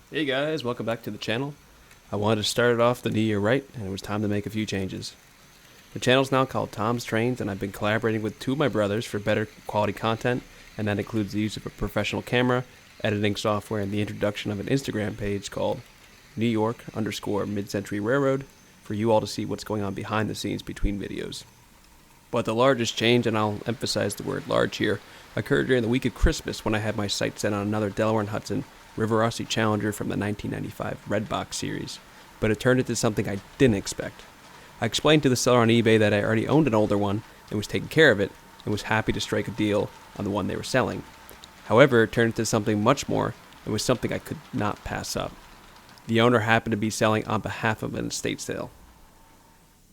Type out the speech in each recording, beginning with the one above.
Hey guys, welcome back to the channel. I wanted to start off the new year right, and it was time to make a few changes. The channel's now called Tom's Trains, and I've been collaborating with two of my brothers for better quality content, and that includes the use of a professional camera, editing software, and the introduction of an Instagram page called New York _ Mid-Century Railroad for you all to see what's going on behind the scenes between videos. But the largest change, and I'll emphasize the word large here, occurred during the week of Christmas when I had my sights set on another Delaware and Hudson Rivarossi Challenger from the 1995 Redbox series, but it turned into something I didn't expect. I explained to the seller on eBay that I already owned an older one and was taking care of it, and was happy to strike a deal on the one they were selling. However, it turned into something much more, and was something I could not pass up. The owner happened to be selling on behalf of an estate sale.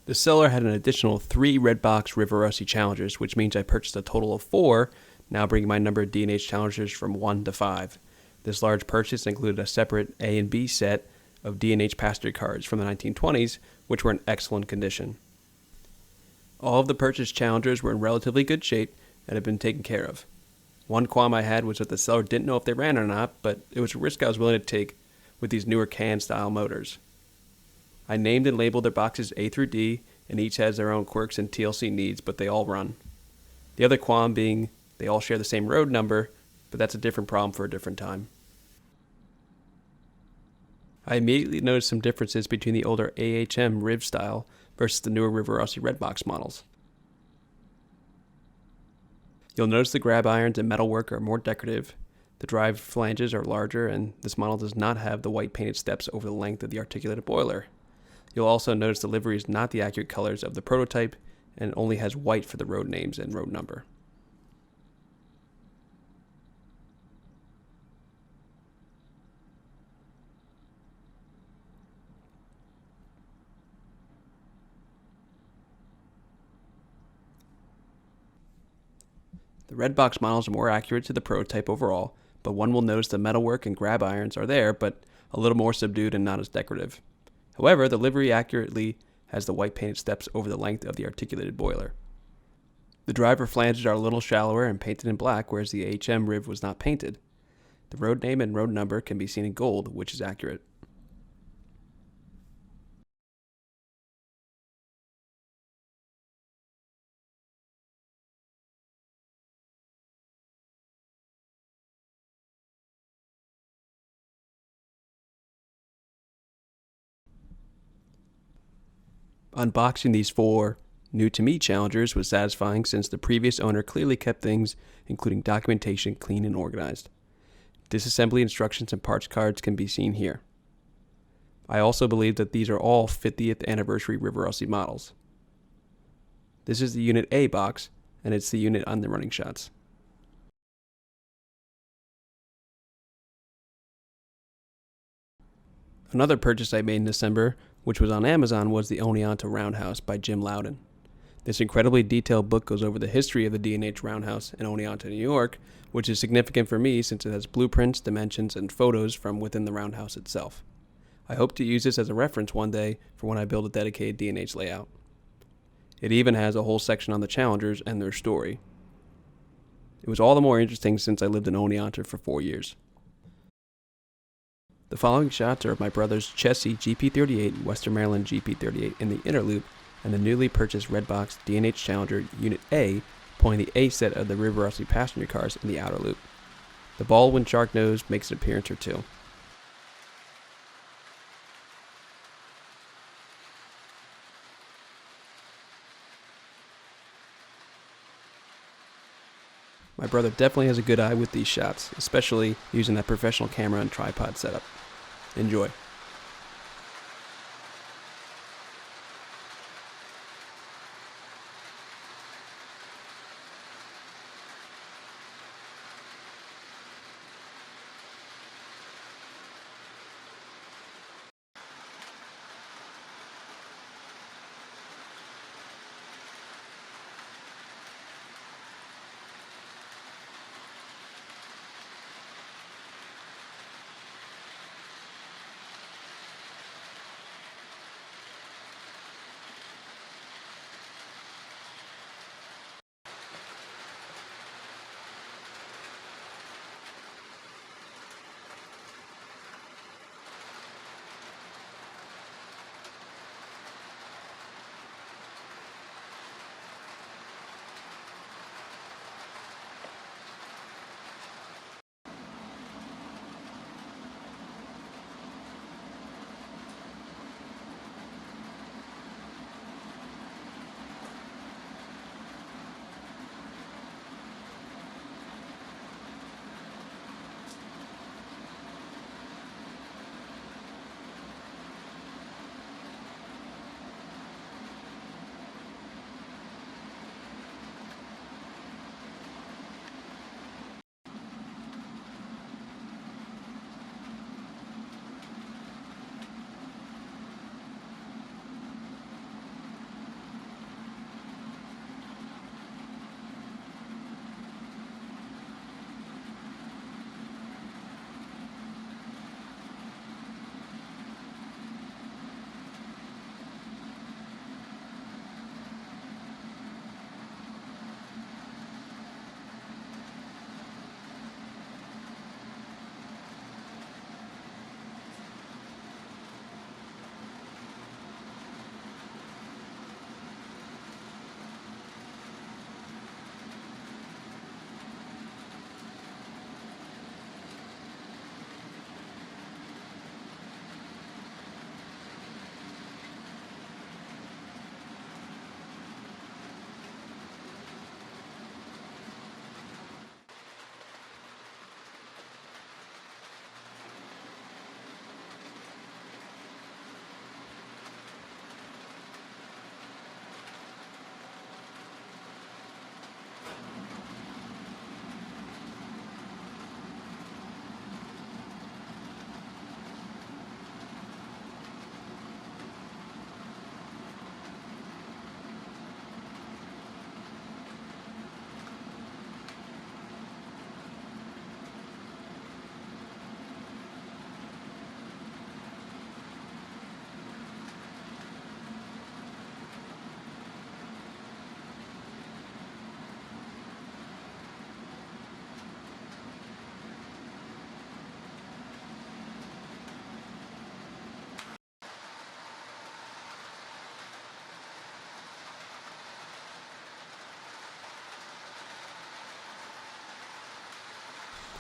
The seller had an additional 3 Redbox Rivarossi Challengers, which means I purchased a total of 4, now bringing my number of D&H Challengers from 1 to 5. This large purchase included a separate A and B set of D&H passenger cars from the 1920s, which were in excellent condition. All of the purchased Challengers were in relatively good shape and had been taken care of. One qualm I had was that the seller didn't know if they ran or not, but it was a risk I was willing to take with these newer can-style motors. I named and labeled their boxes A through D, and each has their own quirks and TLC needs, but they all run. The other qualm being they all share the same road number, but that's a different problem for a different time. I immediately noticed some differences between the older AHM Riv style versus the newer Rivarossi Redbox models. You'll notice the grab irons and metalwork are more decorative, the drive flanges are larger, and this model does not have the white painted steps over the length of the articulated boiler. You'll also notice the livery is not the accurate colors of the prototype and only has white for the road names and road number. The Redbox models are more accurate to the prototype overall, but one will notice the metalwork and grab irons are there, but a little more subdued and not as decorative. However, the livery accurately has the white painted steps over the length of the articulated boiler. The driver flanges are a little shallower and painted in black, whereas the HM Riv was not painted. The road name and road number can be seen in gold, which is accurate. Unboxing these 4 new-to-me Challengers was satisfying since the previous owner clearly kept things, including documentation, clean and organized. Disassembly instructions and parts cards can be seen here. I also believe that these are all 50th anniversary Rivarossi models. This is the Unit A box, and it's the unit on the running shots. Another purchase I made in December, which was on Amazon, was the Oneonta Roundhouse by Jim Loudon. This incredibly detailed book goes over the history of the D&H Roundhouse in Oneonta, New York, which is significant for me since it has blueprints, dimensions, and photos from within the roundhouse itself. I hope to use this as a reference one day for when I build a dedicated D&H layout. It even has a whole section on the Challengers and their story. It was all the more interesting since I lived in Oneonta for 4 years. The following shots are of my brother's Chessie GP38 and Western Maryland GP38 in the inner loop, and the newly purchased Redbox D&H Challenger Unit A pulling the A set of the Rivarossi passenger cars in the outer loop. The Baldwin Shark Nose makes an appearance or two. My brother definitely has a good eye with these shots, especially using that professional camera and tripod setup. Enjoy.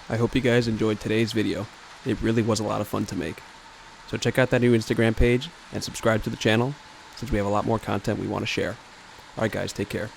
I hope you guys enjoyed today's video. It really was a lot of fun to make. So check out that new Instagram page and subscribe to the channel since we have a lot more content we want to share. Alright guys, take care.